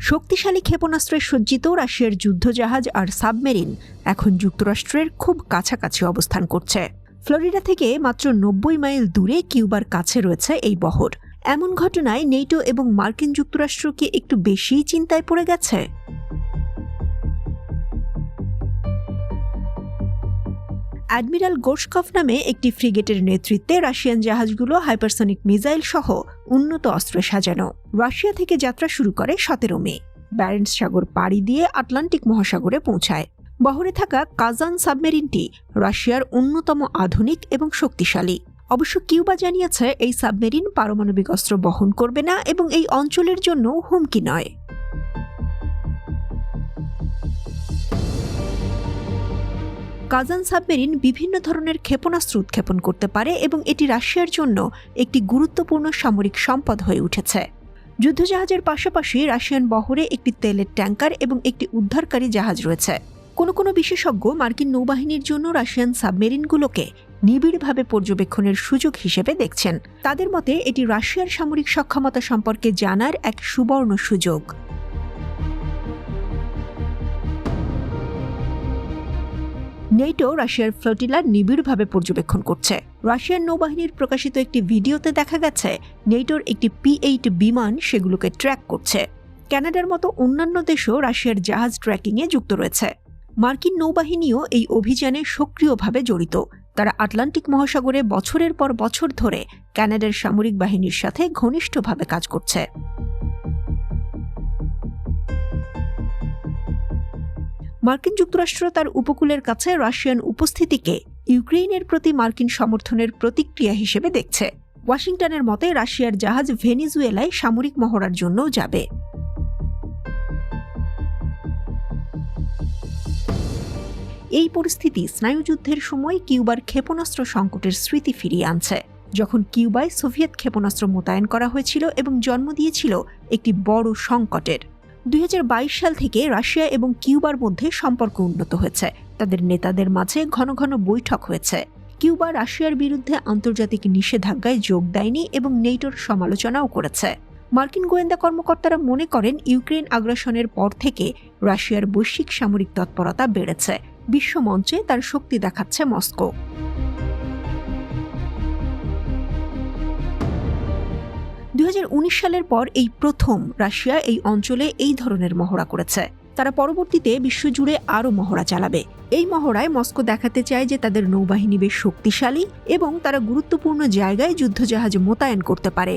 শক্তিশালী ক্ষেপণাস্ত্রে সজ্জিত রাশিয়ার যুদ্ধজাহাজ আর সাবমেরিন এখন যুক্তরাষ্ট্রের খুব কাছাকাছি অবস্থান করছে। ফ্লোরিডা থেকে মাত্র ৯০ মাইল দূরে কিউবার কাছে রয়েছে এই বহর। এমন ঘটনায় নেটো এবং মার্কিন যুক্তরাষ্ট্র কি একটু বেশিই চিন্তায় পড়ে গেছে? অ্যাডমিরাল গোর্শকভ নামে একটি ফ্রিগেটের নেতৃত্বে রাশিয়ান জাহাজগুলো হাইপারসনিক মিসাইল সহ উন্নত অস্ত্রে সাজানো। রাশিয়া থেকে যাত্রা শুরু করে ১৭ মে। ব্যারেন্টস সাগর পাড়ি দিয়ে আটলান্টিক মহাসাগরে পৌঁছায়। বহরে থাকা কাজান সাবমেরিনটি রাশিয়ার অন্যতম আধুনিক এবং শক্তিশালী। অবশ্য কিউবা জানিয়েছে এই সাবমেরিন পারমাণবিক অস্ত্র বহন করবে না এবং এই অঞ্চলের জন্য হুমকি নয়। কাজান সাবমেরিন বিভিন্ন ধরনের ক্ষেপণাস্ত্র উৎক্ষেপণ করতে পারে এবং এটি রাশিয়ার জন্য একটি গুরুত্বপূর্ণ সামরিক সম্পদ হয়ে উঠেছে। যুদ্ধজাহাজের পাশাপাশি রাশিয়ান বহরে একটি তেলের ট্যাঙ্কার এবং একটি উদ্ধারকারী জাহাজ রয়েছে। কোনো বিশেষজ্ঞ মার্কিন নৌবাহিনীর জন্য রাশিয়ান সাবমেরিনগুলোকে নিবিড়ভাবে পর্যবেক্ষণের সুযোগ হিসেবে দেখছেন। তাদের মতে এটি রাশিয়ার সামরিক সক্ষমতা সম্পর্কে জানার এক সুবর্ণ সুযোগ। নেটো রাশিয়ার ফ্লোটিলার নিবিড়ভাবে পর্যবেক্ষণ করছে। রাশিয়ান নৌবাহিনীর প্রকাশিত একটি ভিডিওতে দেখা গেছে নেটোর একটি P-8 বিমান সেগুলোকে ট্র্যাক করছে। কানাডার মতো অন্যান্য দেশও রাশিয়ার জাহাজ ট্র্যাকিংয়ে যুক্ত রয়েছে। মার্কিন নৌবাহিনীও এই অভিযানে সক্রিয়ভাবে জড়িত। তারা আটলান্টিক মহাসাগরে বছরের পর বছর ধরে কানাডার সামরিক বাহিনীর সাথে ঘনিষ্ঠভাবে কাজ করছে। মার্কিন যুক্তরাষ্ট্র তার উপকূলের কাছে রাশিয়ান উপস্থিতিকে ইউক্রেনের প্রতি মার্কিন সমর্থনের প্রতিক্রিয়া হিসেবে দেখছে। ওয়াশিংটনের মতে রাশিয়ার জাহাজ ভেনিজুয়েলায় সামরিক মহড়ার জন্যও যাবে। এই পরিস্থিতি স্নায়ুযুদ্ধের সময় কিউবার ক্ষেপণাস্ত্র সংকটের স্মৃতি ফিরিয়ে আনছে, যখন কিউবায় সোভিয়েত ক্ষেপণাস্ত্র মোতায়েন করা হয়েছিল এবং জন্ম দিয়েছিল একটি বড় সংকটের। ২০২২ সাল থেকে রাশিয়া এবং কিউবার মধ্যে সম্পর্ক উন্নত হয়েছে। তাদের নেতাদের মাঝে ঘন ঘন বৈঠক হয়েছে। কিউবা রাশিয়ার বিরুদ্ধে আন্তর্জাতিক নিষেধাজ্ঞায় যোগ দেয়নি এবং নেটোর সমালোচনাও করেছে। মার্কিন গোয়েন্দা কর্মকর্তারা মনে করেন ইউক্রেন আগ্রাসনের পর থেকে রাশিয়ার বৈশ্বিক সামরিক তৎপরতা বেড়েছে। বিশ্বমঞ্চে তার শক্তি দেখাচ্ছে মস্কো। ২০১৯ সালের পর এই প্রথম রাশিয়া এই অঞ্চলে এই ধরনের মহড়া করেছে। তারা পরবর্তীতে বিশ্বজুড়ে আরও মহড়া চালাবে। এই মহড়ায় মস্কো দেখাতে চায় যে তাদের নৌবাহিনী বেশ শক্তিশালী এবং তারা গুরুত্বপূর্ণ জায়গায় যুদ্ধজাহাজ মোতায়েন করতে পারে।